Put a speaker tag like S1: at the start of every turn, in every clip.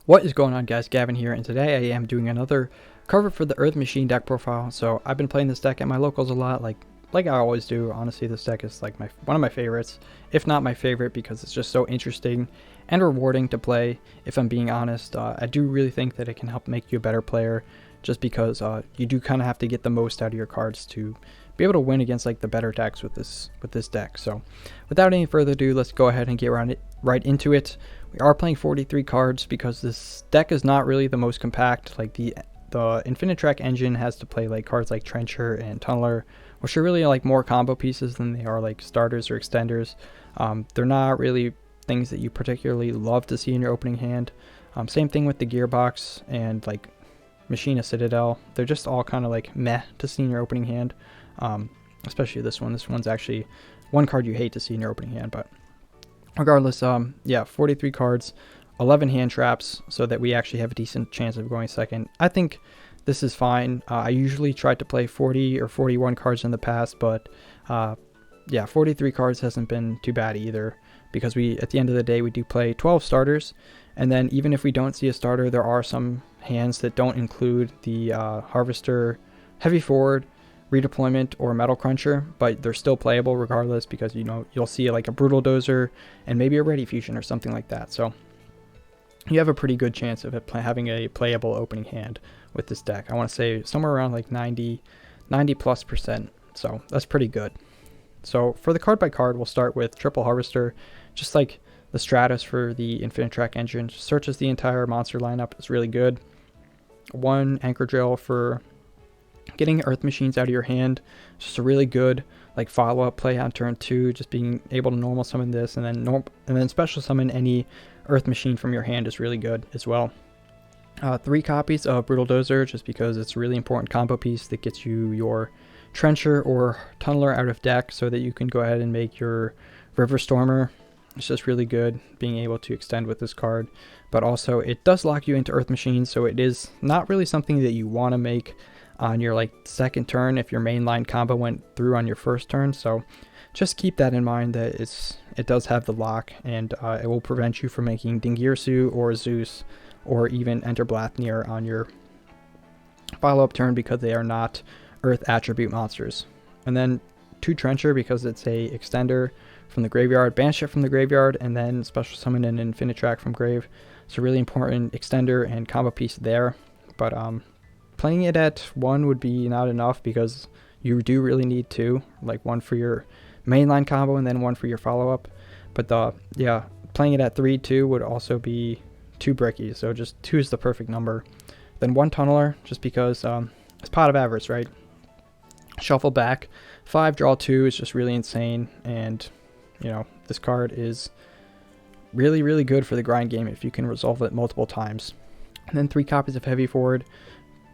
S1: What is going on, guys? Gavin here, and today I am doing another cover for the Earth Machine deck profile. So I've been playing this deck at my locals a lot, like I always do. Honestly, this deck is like one of my favorites, if not my favorite, because it's just so interesting and rewarding to play. If I'm being honest, I do really think that it can help make you a better player, just because you do kind of have to get the most out of your cards to be able to win against like the better decks with this deck. So without any further ado, let's go ahead and get right into it. We are playing 43 cards because this deck is not really the most compact. Like the Infinitrack engine has to play like cards like Trencher and Tunneler, which are really like more combo pieces than they are like starters or extenders. They're not really things that you particularly love to see in your opening hand. Same thing with the Gearbox and like Machina Citadel. They're just all kind of like meh to see in your opening hand. Especially this one. This one's actually one card you hate to see in your opening hand, but regardless, yeah, 43 cards, 11 hand traps, so that we actually have a decent chance of going second. I think this is fine. I usually tried to play 40 or 41 cards in the past, but yeah, 43 cards hasn't been too bad either, because at the end of the day, we do play 12 starters, and then even if we don't see a starter, there are some hands that don't include the Harvester, Heavy Forward, Redeployment, or Metal Cruncher, but they're still playable regardless, because you'll see like a Brutal Dozer and maybe a Ready Fusion or something like that. So you have a pretty good chance of having a playable opening hand with this deck. I want to say somewhere around like 90+%. So that's pretty good. So for the card by card, we'll start with Triple Harvester, just like the Stratus for the Infinitrack engine. Searches the entire monster lineup. It's really good. One Anchor Drill for getting Earth Machines out of your hand. Just a really good like follow-up play on turn 2, just being able to normal summon this and then special summon any Earth Machine from your hand is really good as well. 3 copies of Brutal Dozer, just because it's a really important combo piece that gets you your Trencher or Tunneler out of deck, so that you can go ahead and make your River Stormer. It's just really good being able to extend with this card, but also it does lock you into Earth Machines, so it is not really something that you want to make on your like second turn if your mainline combo went through on your first turn. So just keep that in mind, that it does have the lock, and it will prevent you from making Dingirsu or Zeus or even Enter Blathnir on your follow-up turn, because they are not Earth attribute monsters. And then 2 Trencher, because it's a extender from the graveyard, banish it from the graveyard, and then special summon an Infinitrack from grave. It's a really important extender and combo piece there, but playing it at 1 would be not enough, because you do really need 2, like 1 for your mainline combo and then 1 for your follow-up. But yeah, playing it at 3-2 would also be too bricky, so just 2 is the perfect number. Then 1 Tunneler, just because it's Pot of Avarice, right? Shuffle back, 5, draw 2 is just really insane, and this card is really, really good for the grind game if you can resolve it multiple times. And then 3 copies of Heavy Forward,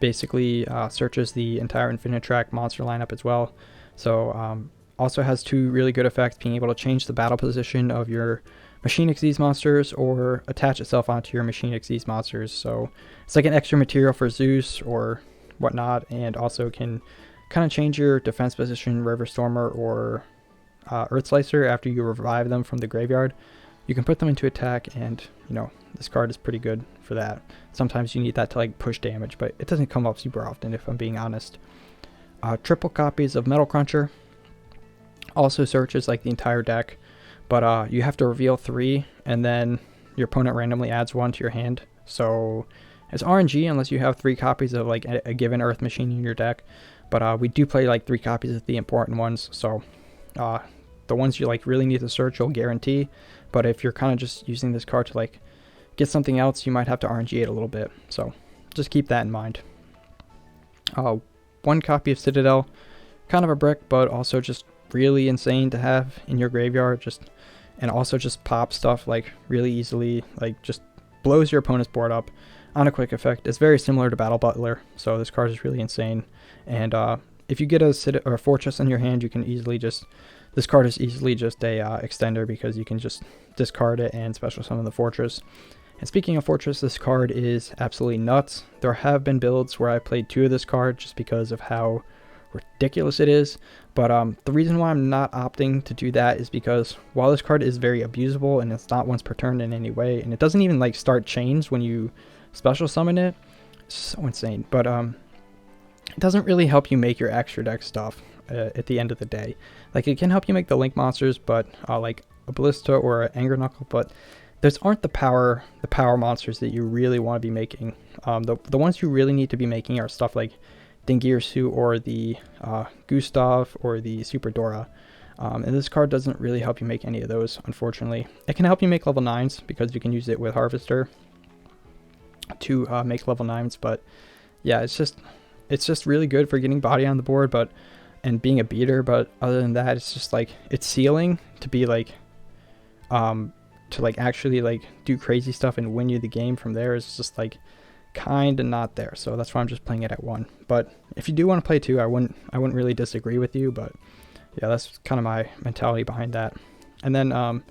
S1: basically searches the entire Infinitrack monster lineup as well. So also has 2 really good effects, being able to change the battle position of your Machine Xyz monsters or attach itself onto your Machine Xyz monsters. So it's like an extra material for Zeus or whatnot, and also can kind of change your defense position, River Stormer or Earth Slicer, after you revive them from the graveyard. You can put them into attack, and this card is pretty good for that. Sometimes you need that to like push damage, but it doesn't come up super often, if I'm being honest. Triple copies of Metal Cruncher, also searches like the entire deck, but you have to reveal 3, and then your opponent randomly adds 1 to your hand. So it's RNG unless you have 3 copies of like a given Earth Machine in your deck, but we do play like 3 copies of the important ones. So the ones you like really need to search, you'll guarantee. But if you're kind of just using this card to like get something else, you might have to RNG it a little bit. So just keep that in mind. 1 copy of Citadel, kind of a brick, but also just really insane to have in your graveyard. And also just pop stuff like really easily, like just blows your opponent's board up on a quick effect. It's very similar to Battle Butler, so this card is really insane. And if you get a Fortress in your hand, you can easily this card is easily just a extender, because you can just discard it and special summon the Fortress. And speaking of Fortress, this card is absolutely nuts. There have been builds where I played 2 of this card just because of how ridiculous it is. But the reason why I'm not opting to do that is because while this card is very abusable and it's not once per turn in any way, and it doesn't even like start chains when you special summon it, it's so insane. But it doesn't really help you make your extra deck stuff at the end of the day. Like, it can help you make the link monsters, but like a Ballista or an Anger Knuckle, but those aren't the power monsters that you really want to be making. The ones you really need to be making are stuff like Dingirsu or the Gustav or the Super Dora. And this card doesn't really help you make any of those, unfortunately. It can help you make level 9s because you can use it with Harvester to make level 9s, but yeah, it's just really good for getting body on the board, and being a beater. But other than that, it's just like its ceiling to be like to like actually like do crazy stuff and win you the game from there is just like kind of not there. So that's why I'm just playing it at 1. But if you do want to play 2, I wouldn't really disagree with you. But yeah, that's kind of my mentality behind that. And then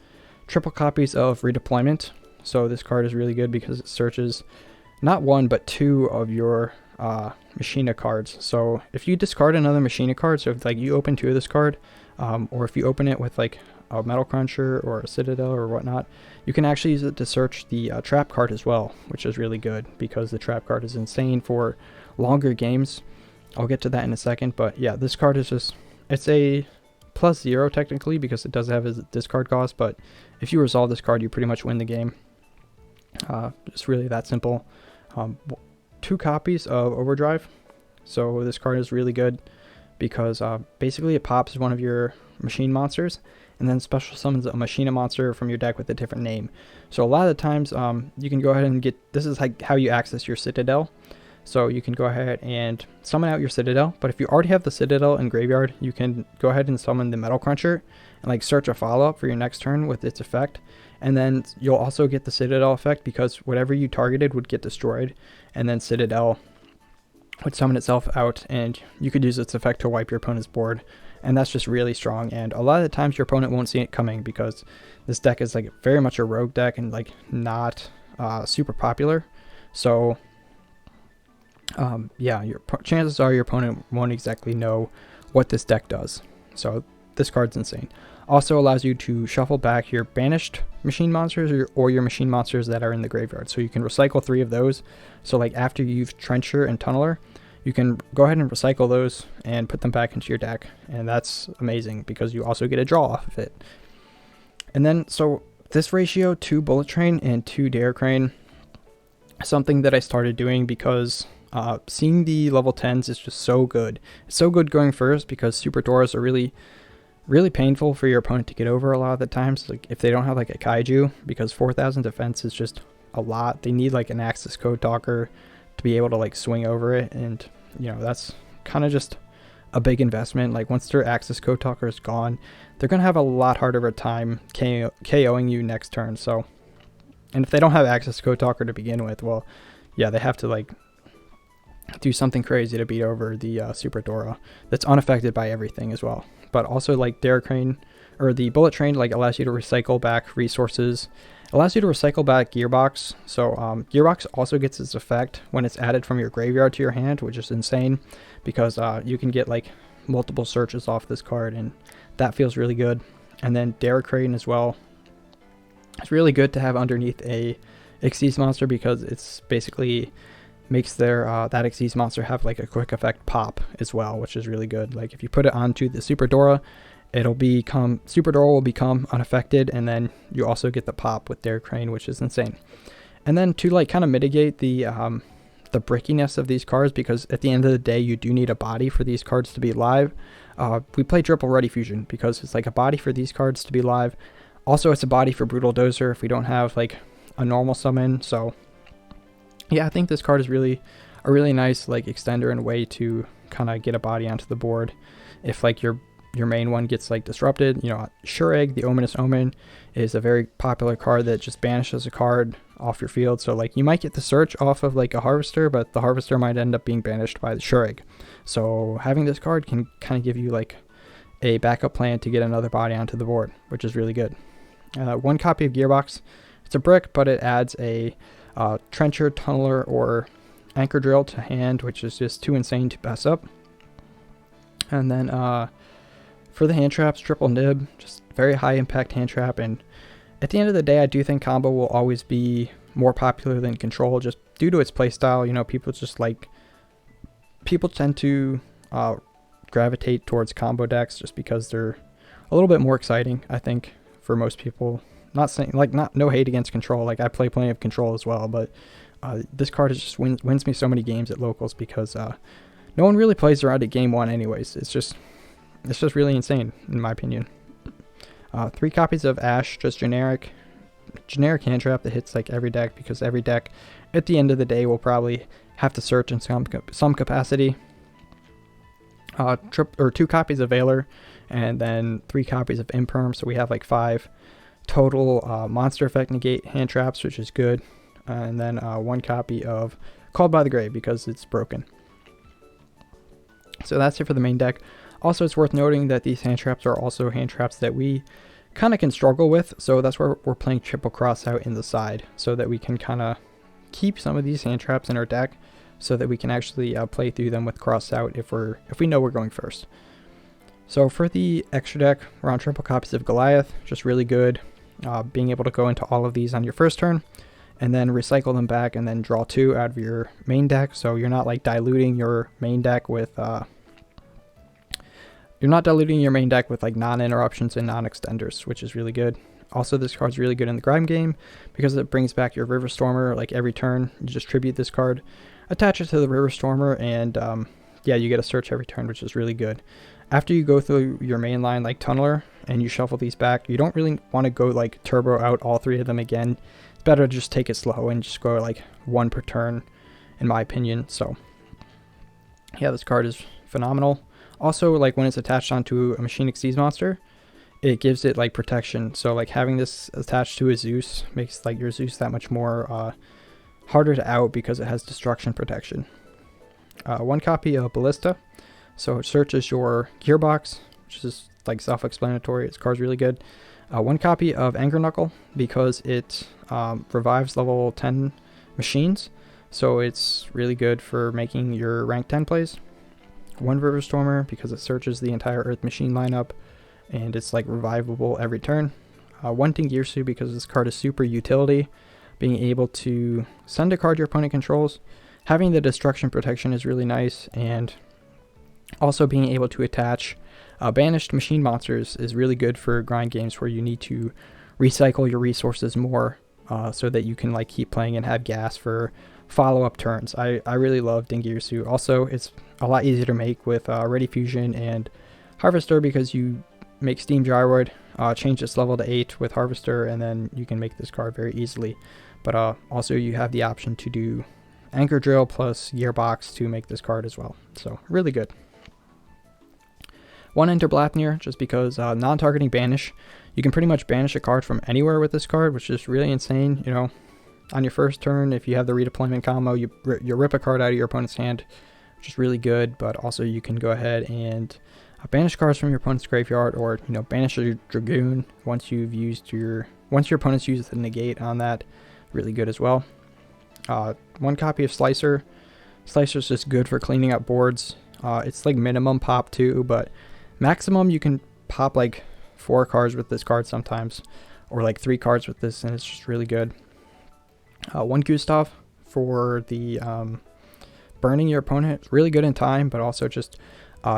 S1: triple copies of Redeployment. So this card is really good because it searches not 1 but 2 of your Machina cards. So if you discard another Machina card, so if like you open 2 of this card, or if you open it with like a Metal Cruncher or a Citadel or whatnot, you can actually use it to search the Trap card as well, which is really good because the Trap card is insane for longer games. I'll get to that in a second, but yeah, this card is just, it's a +0 technically because it does have a discard cost, but if you resolve this card, you pretty much win the game. It's really that simple. 2 copies of Overdrive. So this card is really good because basically it pops one of your machine monsters and then special summons a Machina monster from your deck with a different name. So a lot of the times you can go ahead and get, this is like how you access your Citadel. So you can go ahead and summon out your Citadel, but if you already have the Citadel in graveyard, you can go ahead and summon the Metal Cruncher and like search a follow-up for your next turn with its effect. And then you'll also get the Citadel effect because whatever you targeted would get destroyed, and then Citadel would summon itself out and you could use its effect to wipe your opponent's board. And that's just really strong, and a lot of the times your opponent won't see it coming because this deck is like very much a rogue deck and like not super popular. So yeah, chances are your opponent won't exactly know what this deck does. So this card's insane. Also allows you to shuffle back your banished machine monsters or your machine monsters that are in the graveyard. So you can recycle 3 of those. So like after you've Trencher and Tunneler, you can go ahead and recycle those and put them back into your deck. And that's amazing because you also get a draw off of it. And then, so this ratio, 2 Bullet Train and 2 Dare Crane, something that I started doing because seeing the level 10s is just so good. It's so good going first because Super Doras are really painful for your opponent to get over a lot of the times, like if they don't have like a Kaiju, because 4,000 defense is just a lot. They need like an Axis Code Talker to be able to like swing over it, and you know, that's kind of just a big investment. Like once their Axis Code Talker is gone, they're gonna have a lot harder of a time KOing you next turn. So, and if they don't have Axis Code Talker to begin with, well, yeah, they have to like do something crazy to beat over the Super Dora that's unaffected by everything as well. But also like Dare Crane or the Bullet Train like allows you to recycle back resources, allows you to recycle back Gearbox. So Gearbox also gets its effect when it's added from your graveyard to your hand, which is insane because you can get like multiple searches off this card, and that feels really good. And then Dare Crane as well, it's really good to have underneath a Xyz monster because it's basically makes their that Xyz monster have like a quick effect pop as well, which is really good. Like if you put it onto the Super Dora, Super Dora will become unaffected, and then you also get the pop with Dare Crane, which is insane. And then to like kind of mitigate the brickiness of these cards, because at the end of the day you do need a body for these cards to be live, we play Triple Ready Fusion because it's like a body for these cards to be live. Also it's a body for Brutal Dozer if we don't have like a normal summon. So yeah, I think this card is really a really nice like extender and way to kind of get a body onto the board if like your main one gets like disrupted. You know, Sure Egg, the Ominous Omen, is a very popular card that just banishes a card off your field. So like you might get the search off of like a Harvester, but the Harvester might end up being banished by the Sure Egg. So having this card can kind of give you like a backup plan to get another body onto the board, which is really good. 1 copy of Gearbox. It's a brick, but it adds a Trencher, Tunneler, or Anchor Drill to hand, which is just too insane to pass up. And then for the hand traps, triple nib, just very high impact hand trap. And at the end of the day, I do think combo will always be more popular than control, just due to its playstyle. You know, people tend to gravitate towards combo decks just because they're a little bit more exciting, I think, for most people. Not saying, like, no hate against control. Like, I play plenty of control as well, but this card just wins me so many games at locals because no one really plays around at game one anyways. It's just really insane, in my opinion. 3 copies of Ash, just generic hand trap that hits like every deck, because every deck at the end of the day will probably have to search in some capacity. 2 copies of Valor, and then 3 copies of Imperm, so we have like 5 total monster effect negate hand traps, which is good. And then 1 copy of Called by the Grave because it's broken. So that's it for the main deck. Also, it's worth noting that these hand traps are also hand traps that we kind of can struggle with, so that's where we're playing triple cross out in the side, so that we can kind of keep some of these hand traps in our deck, so that we can actually play through them with cross out if we know we're going first. So for the extra deck, we're on triple copies of Goliath, just really good. Being able to go into all of these on your first turn, and then recycle them back, and then draw 2 out of your main deck, so you're not like diluting your main deck with like non-interruptions and non-extenders, which is really good. Also, this card's really good in the Grime game because it brings back your River Stormer. Like every turn, you just tribute this card, attach it to the River Stormer, and yeah, you get a search every turn, which is really good. After you go through your main line like Tunneler and you shuffle these back, you don't really want to go like turbo out all 3 of them again. It's better to just take it slow and just go like 1 per turn, in my opinion. So yeah, this card is phenomenal. Also, like when it's attached onto a Machine Xyz monster, it gives it like protection. So like having this attached to a Zeus makes like your Zeus that much more harder to out because it has destruction protection. 1 copy of Ballista. So it searches your gearbox, which is like self-explanatory. This card's really good. 1 copy of Anger Knuckle because it revives level 10 machines. So it's really good for making your rank 10 plays. 1 River Stormer because it searches the entire Earth Machine lineup and it's like revivable every turn. 1 Dingirsu because this card is super utility, being able to send a card your opponent controls. Having the destruction protection is really nice, and also being able to attach banished machine monsters is really good for grind games where you need to recycle your resources more so that you can like keep playing and have gas for follow-up turns. I really love Dingirsu. Also, it's a lot easier to make with Ready Fusion and Harvester because you make Steam Gyroid, change its level to 8 with Harvester, and then you can make this card very easily. But also you have the option to do Anchor Drill plus Gearbox to make this card as well. So really good. 1 Enter Blathnir, just because non-targeting banish. You can pretty much banish a card from anywhere with this card, which is really insane. You know, on your first turn, if you have the redeployment combo, you rip a card out of your opponent's hand, which is really good. But also you can go ahead and banish cards from your opponent's graveyard, or you know, banish a Dragoon once your opponent's used the negate on that. Really good as well. 1 copy of Slicer. Slicer's just good for cleaning up boards. It's like minimum pop 2, but maximum you can pop like 4 cards with this card sometimes, or like 3 cards with this, and it's just really good. 1 Gustav for the burning your opponent. It's really good in time, but also just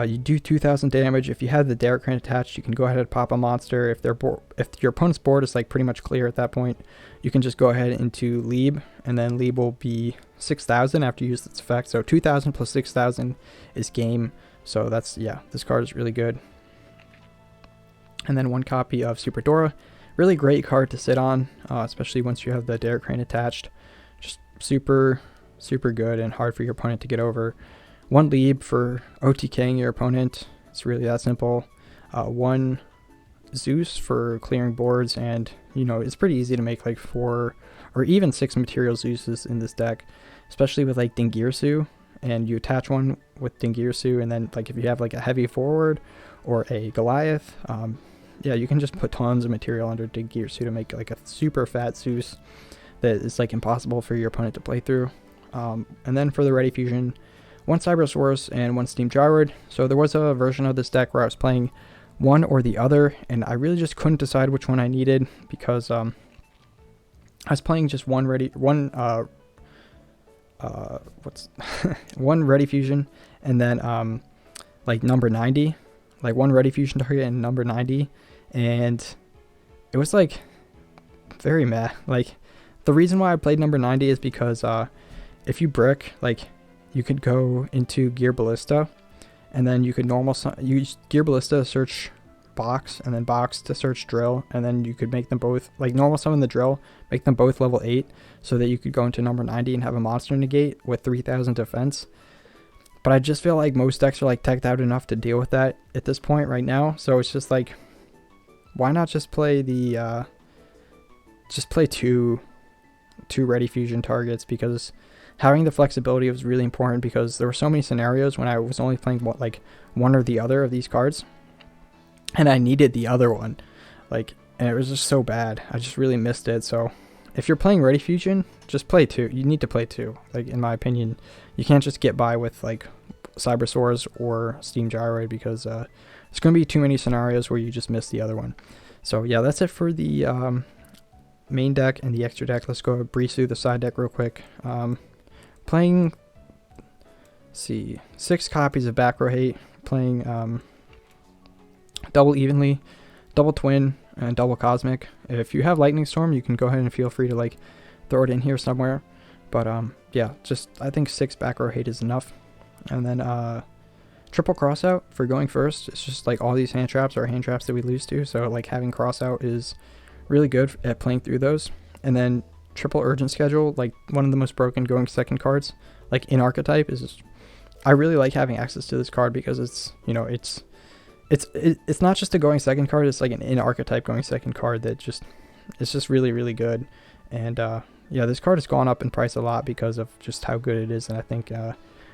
S1: you do 2,000 damage. If you have the Derek Crane attached, you can go ahead and pop a monster. If your opponent's board is like pretty much clear at that point, you can just go ahead into Lieb, and then Lieb will be 6,000 after you use its effect. So 2,000 plus 6,000 is game. So that's, yeah, this card is really good. And then 1 copy of Super Dora. Really great card to sit on, especially once you have the Derek Crane attached. Just super, super good and hard for your opponent to get over. 1 Lieb for OTKing your opponent. It's really that simple. 1 Zeus for clearing boards, and you know, it's pretty easy to make like 4 or even 6 material Zeuses in this deck, especially with like Dingirsu, and you attach one with Dingirsu, and then like if you have like a heavy forward or a Goliath, yeah, you can just put tons of material under Dingirsu to make like a super fat Zeus that is like impossible for your opponent to play through. And then for the Ready Fusion, one Cybersaurus and one Steam Gyroid. So there was a version of this deck where I was playing one or the other, and I really just couldn't decide which one I needed, because I was playing just one Ready Fusion, and then like number 90, like one Ready Fusion target and number 90, and it was like very meh. Like, the reason why I played number 90 is because if you brick, like, you could go into Gear Ballista, and then you could use Gear Ballista to search box, and then box to search drill, and then you could make them both, like, normal summon the drill, make them both level 8, so that you could go into number 90 and have a monster negate with 3000 defense. But I just feel like most decks are like teched out enough to deal with that at this point right now, so it's just like, why not just play the two Ready Fusion targets? Because having the flexibility was really important, because there were so many scenarios when I was only playing one or the other of these cards, and I needed the other one, like, and it was just so bad. I just really missed it. So if you're playing Ready Fusion, just play two. You need to play two. Like, in my opinion, you can't just get by with like Cybersaurus or Steam Gyroid, because there's going to be too many scenarios where you just miss the other one. So yeah, that's it for the main deck and the extra deck. Let's go breeze through the side deck real quick. Playing, see, 6 copies of Back Row Hate, playing double Evenly, double Twin, and double Cosmic. If you have Lightning Storm, you can go ahead and feel free to like throw it in here somewhere. But yeah, just I think 6 Back Row Hate is enough. And then triple Crossout for going first. It's just like all these hand traps are hand traps that we lose to, so like having Crossout is really good at playing through those. And then triple Urgent Schedule, like one of the most broken going second cards, like in Archetype, is I really like having access to this card, because it's, you know, it's not just a going second card, it's like an in Archetype going second card that it's just really, really good. And yeah, this card has gone up in price a lot because of just how good it is, and I think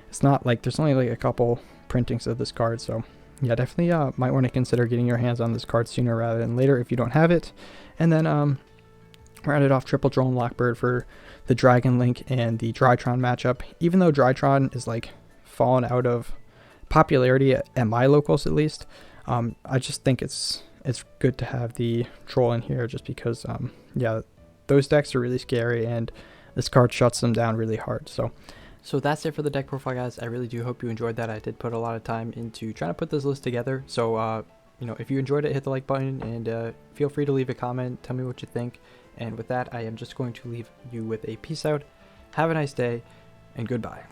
S1: it's not like there's only like a couple printings of this card, so yeah, definitely might want to consider getting your hands on this card sooner rather than later if you don't have it. And then rounded off triple Drone Lockbird for the Dragon Link and the Drytron matchup. Even though Drytron is like fallen out of popularity at my locals, at least, I just think it's good to have the Troll in here, just because yeah, those decks are really scary and this card shuts them down really hard. So that's it for the deck profile, guys. I really do hope you enjoyed that. I did put a lot of time into trying to put this list together, so you know, if you enjoyed it, hit the like button, and feel free to leave a comment, tell me what you think. And with that, I am just going to leave you with a peace out, have a nice day, and goodbye.